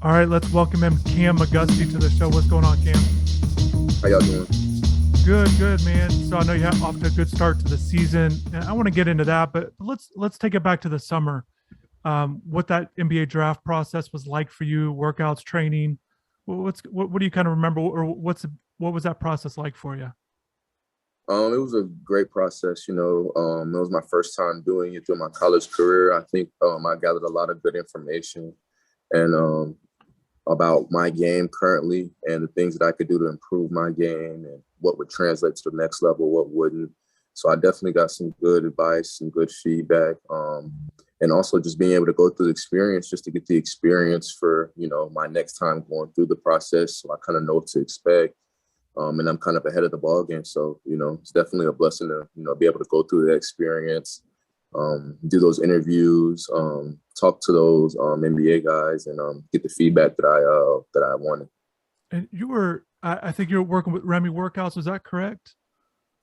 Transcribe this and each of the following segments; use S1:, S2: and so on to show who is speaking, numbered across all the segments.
S1: All right, let's welcome him, Kam McGusty, to the show. What's going on, Kam?
S2: How y'all doing?
S1: Good, man. So I know you have off to a good start to the season, and I want to get into that, but let's take it back to the summer. What that NBA draft process was like for you, workouts, training. What do you kind of remember, or what was that process like for you?
S2: It was a great process. It was my first time doing it through my college career. I think I gathered a lot of good information and about my game currently and the things that I could do to improve my game and what would translate to the next level, what wouldn't. So I definitely got some good advice, some good feedback, and also just being able to go through the experience just to get the experience for, my next time going through the process. So I kind of know what to expect. And I'm kind of ahead of the ball game. So, it's definitely a blessing to, be able to go through that experience, do those interviews, talk to those NBA guys and get the feedback that I wanted.
S1: And I think you were working with Remy Workouts. Was that correct?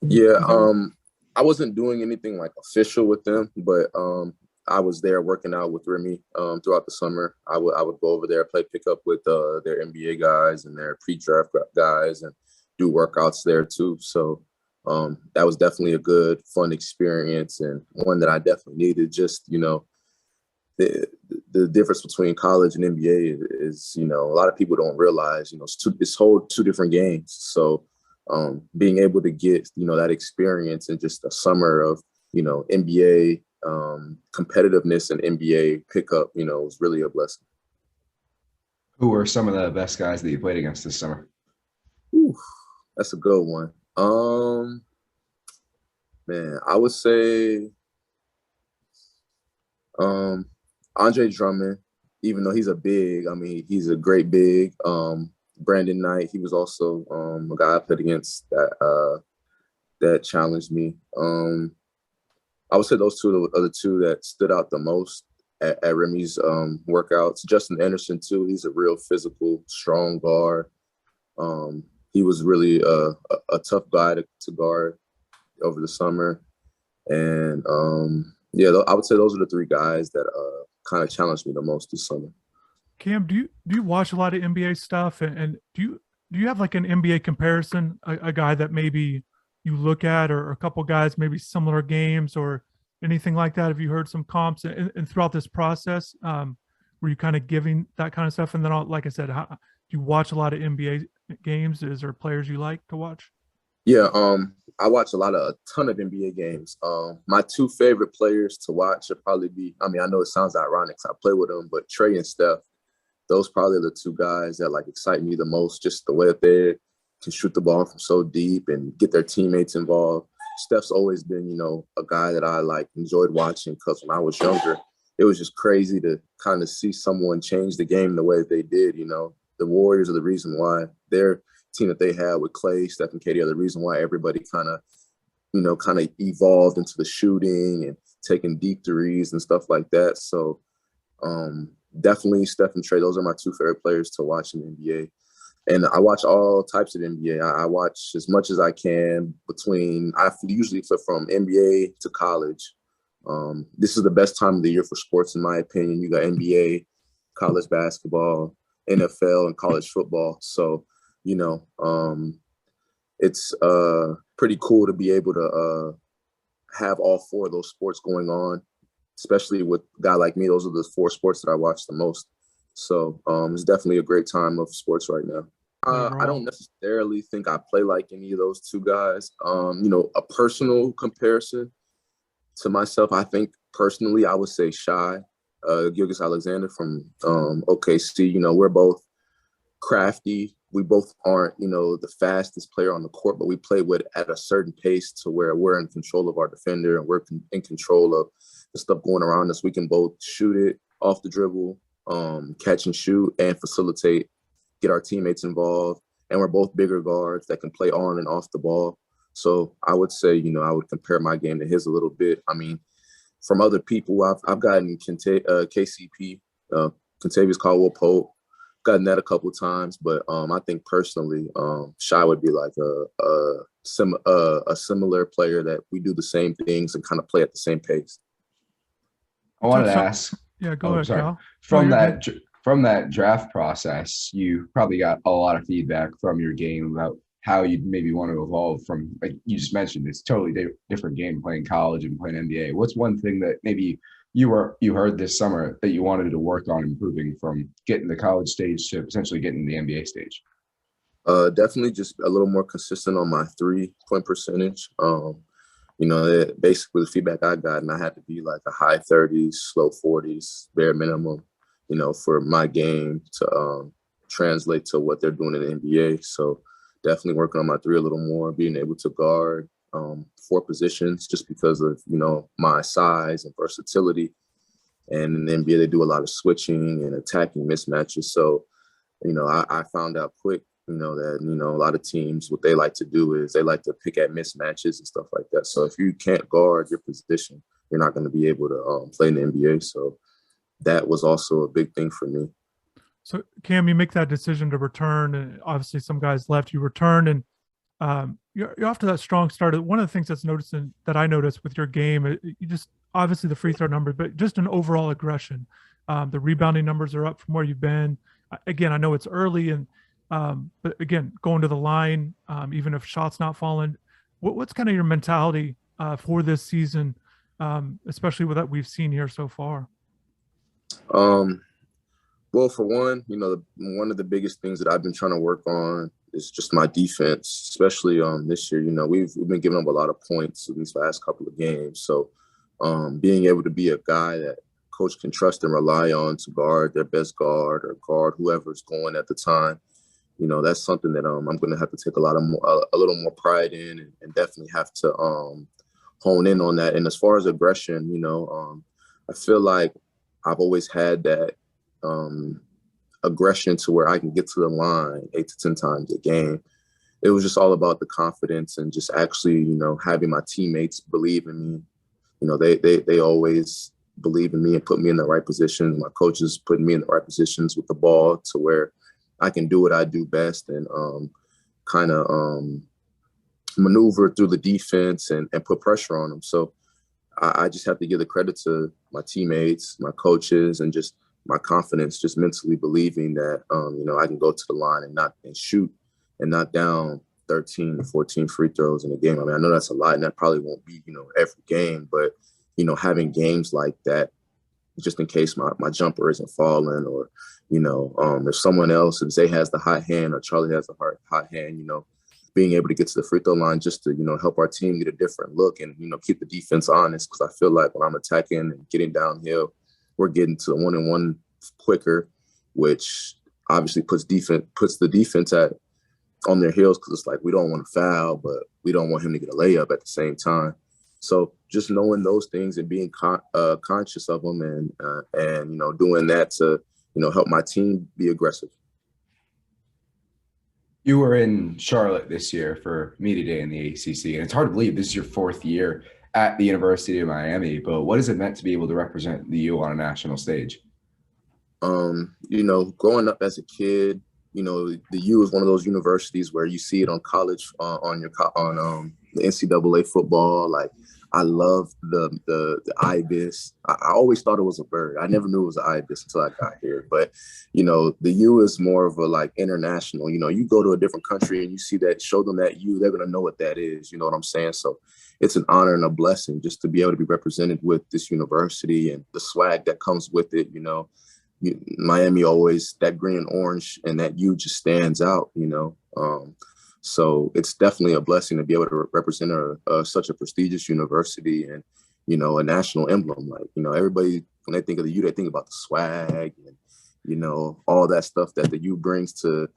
S2: Yeah.
S1: That,
S2: I wasn't doing anything like official with them, but I was there working out with Remy throughout the summer. I would go over there, play pickup with their NBA guys and their pre-draft guys and do workouts there too. So that was definitely a good, fun experience and one that I definitely needed. Just, the the difference between college and NBA is, a lot of people don't realize, it's whole two different games. So being able to get, that experience in just a summer of, NBA competitiveness and NBA pickup, was really a blessing.
S3: Who were some of the best guys that you played against this summer?
S2: Ooh, that's a good one. Man, I would say Andre Drummond, even though he's a big, I mean, he's a great big. Brandon Knight, he was also a guy I played against that challenged me. I would say those two are the two that stood out the most at Remy's workouts. Justin Anderson too, he's a real physical, strong guard. He was really a tough guy to guard over the summer. And I would say those are the three guys that kind of challenged me the most this summer.
S1: Kam, do you watch a lot of NBA stuff, and do you have like an NBA comparison, a guy that maybe you look at, or a couple guys maybe similar games or anything like that? Have you heard some comps and throughout this process? Were you kind of giving that kind of stuff? And then, like I said, do you watch a lot of NBA games? Is there players you like to watch?
S2: Yeah, I watch a ton of NBA games. My two favorite players to watch should probably be, I mean, I know it sounds ironic 'cause I play with them, but Trae and Steph, those probably are the two guys that like excite me the most, just the way that they can shoot the ball from so deep and get their teammates involved. Steph's always been, a guy that I like enjoyed watching because when I was younger, it was just crazy to kind of see someone change the game the way that they did. The Warriors are the reason why their team that they had with Clay, Steph, and KD are the reason why everybody kind of evolved into the shooting and taking deep threes and stuff like that. So definitely Steph and Trae, those are my two favorite players to watch in the NBA. And I watch all types of NBA. I watch as much as I can I usually flip from NBA to college. This is the best time of the year for sports, in my opinion. You got NBA, college basketball, NFL, and college football. So, it's pretty cool to be able to have all four of those sports going on, especially with a guy like me. Those are the four sports that I watch the most. So it's definitely a great time of sports right now. I don't necessarily think I play like any of those two guys. A personal comparison to myself, I think personally, I would say Shy, Gilgeous-Alexander from OKC. We're both crafty. We both aren't, the fastest player on the court, but we play at a certain pace to where we're in control of our defender and we're in control of the stuff going around us. We can both shoot it off the dribble, catch and shoot, and facilitate, get our teammates involved. And we're both bigger guards that can play on and off the ball. So I would say, I would compare my game to his a little bit. I mean, from other people, I've gotten KCP, Kentavious Caldwell-Pope, gotten that a couple of times, but I think personally, Shy would be like a similar player that we do the same things and kind of play at the same pace.
S3: I wanted to ask.
S1: Yeah, go ahead,
S3: sorry.
S1: Cal.
S3: From
S1: No,
S3: that from that draft process, you probably got a lot of feedback from your game about how you maybe want to evolve from, like you just mentioned, it's totally different game playing college and playing NBA. What's one thing that maybe you heard this summer that you wanted to work on improving from getting the college stage to potentially getting the NBA stage?
S2: Definitely just a little more consistent on my 3-point percentage. Basically the feedback I got, and I had to be like a high 30s, low 40s, bare minimum, for my game to translate to what they're doing in the NBA. So definitely working on my 3 a little more, being able to guard 4 positions just because of, my size and versatility. And in the NBA, they do a lot of switching and attacking mismatches. So, I found out quick, that, a lot of teams, what they like to do is they like to pick at mismatches and stuff like that. So if you can't guard your position, you're not going to be able to play in the NBA. So that was also a big thing for me.
S1: So Cam, you make that decision to return, and obviously some guys left. You returned, and you're off to that strong start. One of the things that I noticed with your game, you just obviously the free throw numbers, but just an overall aggression. The rebounding numbers are up from where you've been. Again, I know it's early, and but again, going to the line, even if shots not falling, what's kind of your mentality for this season, especially with that we've seen here so far?
S2: Well, for one, one of the biggest things that I've been trying to work on is just my defense, especially this year. We've been giving up a lot of points in these last couple of games. So being able to be a guy that coach can trust and rely on to guard their best guard or guard whoever's going at the time, that's something that I'm going to have to take a little more pride in, and definitely have to hone in on that. And as far as aggression, I feel like I've always had that aggression to where I can get to the line 8 to 10 times a game. It was just all about the confidence and just actually, having my teammates believe in me. They always believe in me and put me in the right positions. My coaches put me in the right positions with the ball to where I can do what I do best and kind of maneuver through the defense and put pressure on them. So I just have to give the credit to my teammates, my coaches, and just my confidence, just mentally believing that, I can go to the line and shoot and knock down 13 to 14 free throws in a game. I mean, I know that's a lot, and that probably won't be, every game, but, having games like that, just in case my jumper isn't falling, or, if someone else, if Zay has the hot hand or Charlie has the hot hand, being able to get to the free throw line just to, help our team get a different look and, keep the defense honest. Because I feel like when I'm attacking and getting downhill, we're getting to the 1-and-1 quicker, which obviously puts the defense on their heels, because it's like we don't want to foul, but we don't want him to get a layup at the same time. So just knowing those things and being conscious of them and doing that to help my team be aggressive.
S3: You were in Charlotte this year for Media Day in the ACC, and it's hard to believe this is your 4th year at the University of Miami, but what has it meant to be able to represent the U on a national stage?
S2: Growing up as a kid, the U is one of those universities where you see it on college, on the NCAA football. Like, I love the ibis. I always thought it was a bird. I never knew it was an ibis until I got here. But, the U is more of a like international. You go to a different country and you see that, show them that U, they're going to know what that is. You know what I'm saying? So it's an honor and a blessing just to be able to be represented with this university and the swag that comes with it. Miami always, that green and orange and that U just stands out, so it's definitely a blessing to be able to represent such a prestigious university and, a national emblem. Like, everybody, when they think of the U, they think about the swag and, all that stuff that the U brings to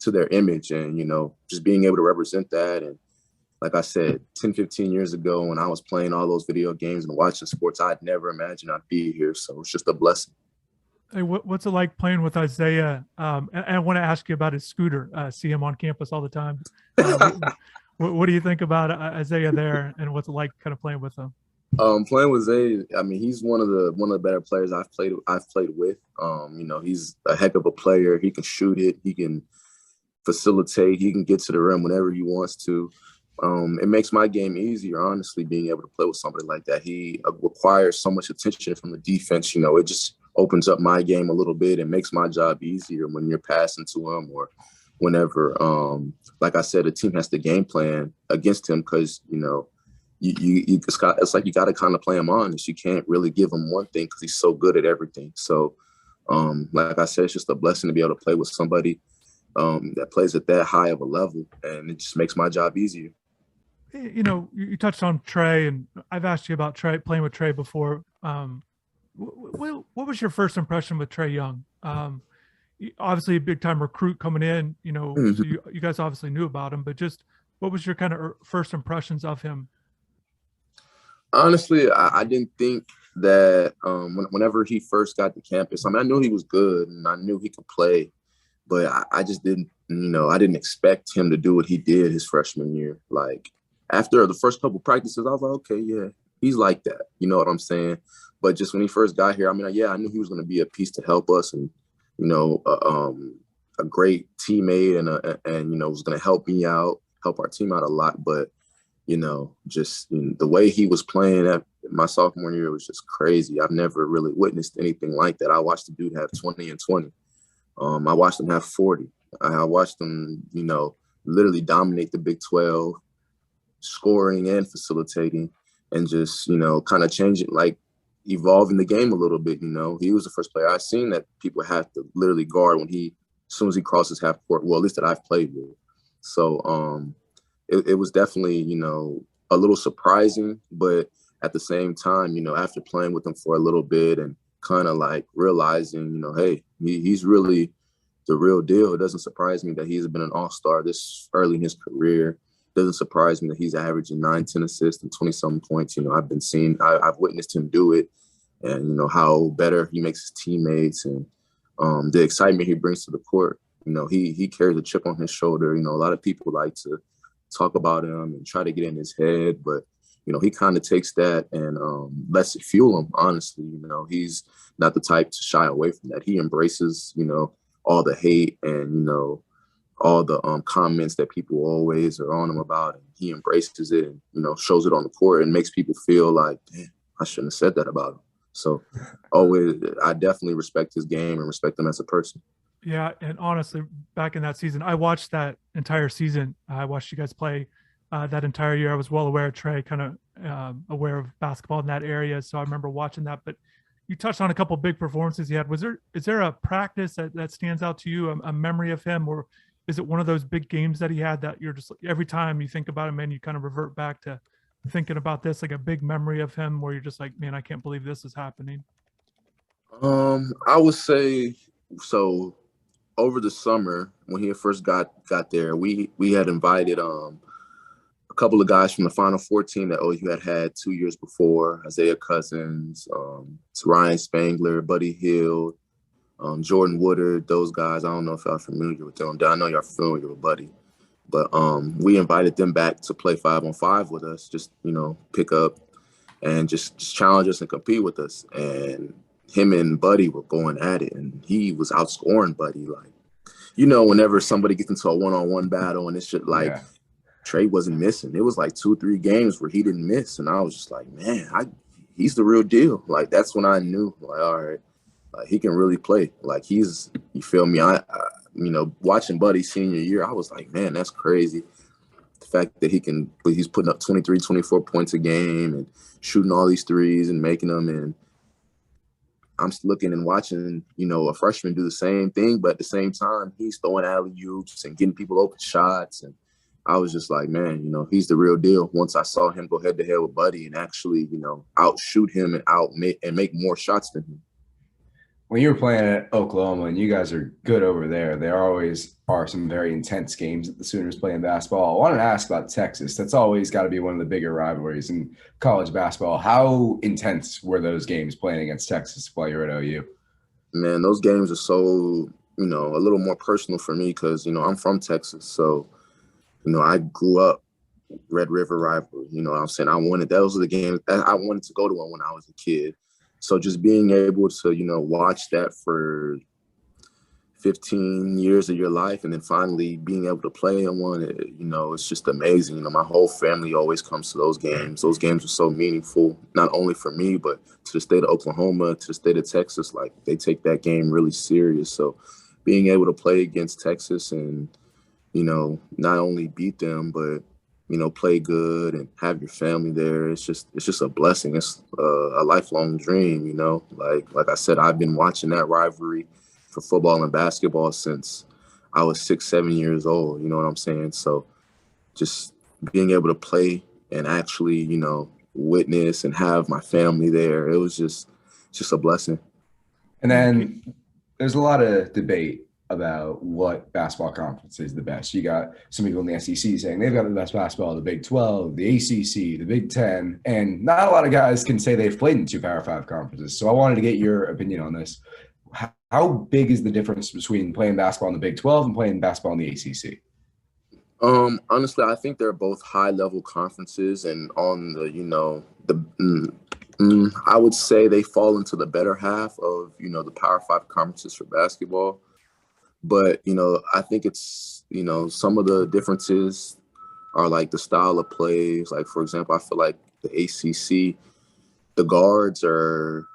S2: their image, and, just being able to represent that. And like I said, 10, 15 years ago, when I was playing all those video games and watching sports, I'd never imagined I'd be here. So it's just a blessing.
S1: Hey, what's it like playing with Isaiah? And I want to ask you about his scooter. See him on campus all the time. What do you think about Isaiah there, and what's it like kind of playing with him?
S2: Playing with Zay, I mean, he's one of the better players I've played with. He's a heck of a player. He can shoot it. He can facilitate. He can get to the rim whenever he wants to. It makes my game easier, honestly, being able to play with somebody like that. He requires so much attention from the defense. It just opens up my game a little bit and makes my job easier when you're passing to him or whenever. Like I said, the team has to game plan against him because, it's like you got to kind of play him honest. You can't really give him one thing because he's so good at everything. So, like I said, it's just a blessing to be able to play with somebody that plays at that high of a level, and it just makes my job easier.
S1: You touched on Trae, and I've asked you about Trae, playing with Trae before. What was your first impression with Trae Young? Obviously a big time recruit coming in,
S2: Mm-hmm.
S1: so you guys obviously knew about him, but just what was your kind of first impressions of him?
S2: Honestly, I didn't think that whenever he first got to campus, I knew he was good and I knew he could play, but I just didn't, I didn't expect him to do what he did his freshman year. Like after the first couple practices, I was like, okay, yeah, he's like that. You know what I'm saying? But just when he first got here, I knew he was going to be a piece to help us and, a great teammate and was going to help me out, help our team out a lot. But just the way he was playing at my sophomore year was just crazy. I've never really witnessed anything like that. I watched the dude have 20 and 20. I watched him have 40. I watched him, literally dominate the Big 12, scoring and facilitating, and just, kind of changing, like evolving the game a little bit. He was the first player I've seen that people have to literally guard when as soon as he crosses half court. Well, at least that I've played with. So, it was definitely, a little surprising, but at the same time, after playing with him for a little bit and kind of like realizing, hey, he's really the real deal. It doesn't surprise me that he's been an all-star this early in his career. It doesn't surprise me that he's averaging 9-10 assists and 20-something points. I've witnessed him do it and, how better he makes his teammates and the excitement he brings to the court. He carries a chip on his shoulder. A lot of people like to talk about him and try to get in his head, but he kind of takes that and lets it fuel him. Honestly, he's not the type to shy away from that. He embraces all the hate and all the comments that people always are on him about, and he embraces it and shows it on the court and makes people feel like, damn, I shouldn't have said that about him. So I definitely respect his game and respect him as a person.
S1: Yeah, and honestly, back in that season, I watched that entire season. I watched you guys play that entire year. I was well aware of Trae, kind of aware of basketball in that area, so I remember watching that. But you touched on a couple of big performances he had. Is there a practice that stands out to you, a memory of him, or is it one of those big games that he had that you're just every time you think about him, man, you kind of revert back to thinking about this, like a big memory of him where you're just like, man, I can't believe this is happening?
S2: I would say so. Over the summer, when he first got there, we had invited a couple of guys from the Final Four team that OU had 2 years before, Isaiah Cousins, Ryan Spangler, Buddy Hield, Jordan Woodard, those guys. I don't know if y'all familiar with them. I know y'all familiar with Buddy. But we invited them back to play 5-on-5 with us, just, pick up and just challenge us and compete with us. And him and Buddy were going at it, and he was outscoring Buddy. Like, whenever somebody gets into a one-on-one battle and it's just like, yeah. Trae wasn't missing. It was like 2-3 games where he didn't miss. And I was just like, man, he's the real deal. Like, that's when I knew, like, all right, like, he can really play. Like, you feel me? Watching Buddy senior year, I was like, man, that's crazy. The fact that he's putting up 23, 24 points a game and shooting all these threes and making them. And I'm looking and watching, a freshman do the same thing, but at the same time, he's throwing alley-oops and getting people open shots. And I was just like, man, he's the real deal. Once I saw him go head-to-head with Buddy and actually, outshoot him and make more shots than him.
S3: When you were playing at Oklahoma, and you guys are good over there always are some very intense games that the Sooners play in basketball. I wanted to ask about Texas. That's always got to be one of the bigger rivalries in college basketball. How intense were those games playing against Texas while you were at OU?
S2: Man, those games are so, a little more personal for me because, I'm from Texas. So, I grew up Red River rivalry. You know what I'm saying? Those are the games I wanted to go to one when I was a kid. So just being able to, watch that for 15 years of your life, and then finally being able to play in one, it's just amazing. My whole family always comes to those games. Those games are so meaningful, not only for me, but to the state of Oklahoma, to the state of Texas. Like, they take that game really serious. So being able to play against Texas and, not only beat them, but, play good and have your family there, it's just a blessing. It's a lifelong dream, like I said, I've been watching that rivalry for football and basketball since I was 6-7 years old. You know what I'm saying? So just being able to play and actually, witness and have my family there, it was just a blessing.
S3: And then there's a lot of debate about what basketball conference is the best. You got some people in the SEC saying they've got the best basketball, the Big 12, the ACC, the Big 10, and not a lot of guys can say they've played in 2 Power 5 conferences. So I wanted to get your opinion on this. How big is the difference between playing basketball in the Big 12 and playing basketball in the ACC?
S2: Honestly, I think they're both high-level conferences, and on I would say they fall into the better half of, the Power 5 conferences for basketball. But, I think it's, some of the differences are like the style of plays. Like, for example, I feel like the ACC, the guards are,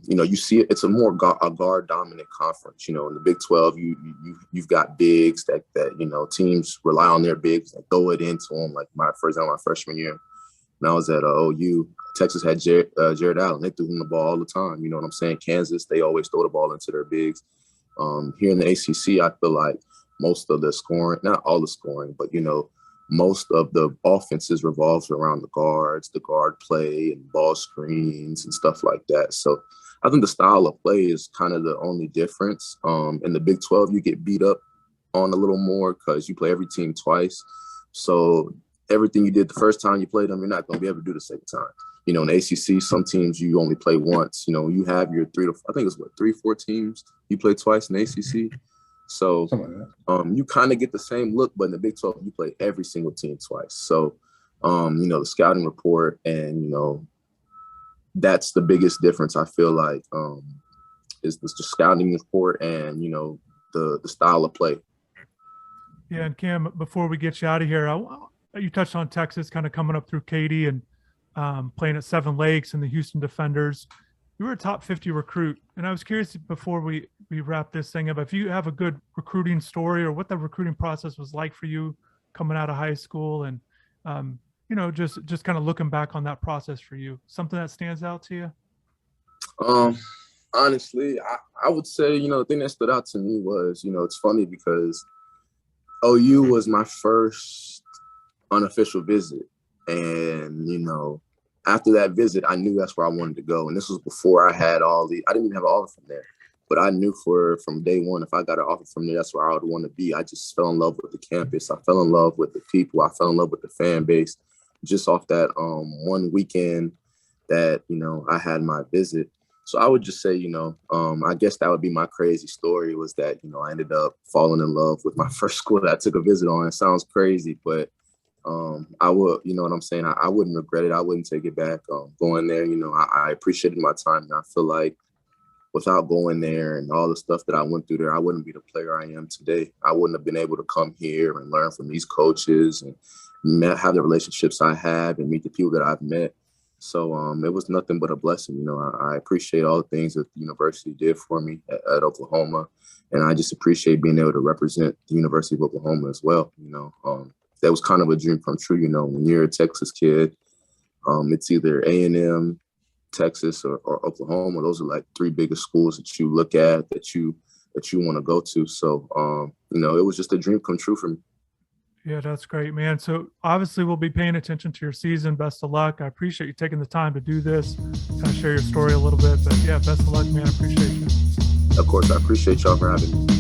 S2: you see it, it's a more a guard dominant conference. In the Big 12, you've got bigs that teams rely on their bigs and throw it into them. Like, for example, my freshman year, when I was at OU, Texas had Jared Allen. They threw him the ball all the time. You know what I'm saying? Kansas, they always throw the ball into their bigs. Here in the ACC, I feel like most of the scoring, not all the scoring, but, most of the offenses revolves around the guards, the guard play and ball screens and stuff like that. So I think the style of play is kind of the only difference. In the Big 12, you get beat up on a little more because you play every team twice. So everything you did the first time you played them, you're not going to be able to do the second time. In the ACC, some teams you only play once. You have your 3-4 teams you play twice in the ACC. So you kind of get the same look, but in the Big 12, you play every single team twice. So, the scouting report and, that's the biggest difference, I feel like, is the scouting report and, the style of play.
S1: Yeah, and Kam, before we get you out of here, you touched on Texas kind of coming up through Katy and playing at Seven Lakes and the Houston Defenders. You were a top 50 recruit, and I was curious before we wrap this thing up, if you have a good recruiting story or what the recruiting process was like for you coming out of high school, and just kind of looking back on that process for you, something that stands out to you.
S2: Honestly, I would say, the thing that stood out to me was, it's funny because OU was my first unofficial visit. And, after that visit, I knew that's where I wanted to go. And this was before I had I didn't even have an offer from there. But I knew from day one, if I got an offer from there, that's where I would want to be. I just fell in love with the campus. I fell in love with the people. I fell in love with the fan base just off that one weekend that, I had my visit. So I would just say, I guess that would be my crazy story was that, I ended up falling in love with my first school that I took a visit on. It sounds crazy, but I would, you know what I'm saying? I wouldn't regret it. I wouldn't take it back. Going there, I appreciated my time. And I feel like without going there and all the stuff that I went through there, I wouldn't be the player I am today. I wouldn't have been able to come here and learn from these coaches and have the relationships I have and meet the people that I've met. So it was nothing but a blessing. I appreciate all the things that the university did for me at Oklahoma. And I just appreciate being able to represent the University of Oklahoma as well. That was kind of a dream come true. When you're a Texas kid, it's either A&M, Texas, or Oklahoma. Those are like 3 biggest schools that you look at that you want to go to. So, it was just a dream come true for me.
S1: Yeah, that's great, man. So obviously we'll be paying attention to your season. Best of luck. I appreciate you taking the time to do this, kind of share your story a little bit. But yeah, best of luck, man. I appreciate you.
S2: Of course, I appreciate y'all for having me.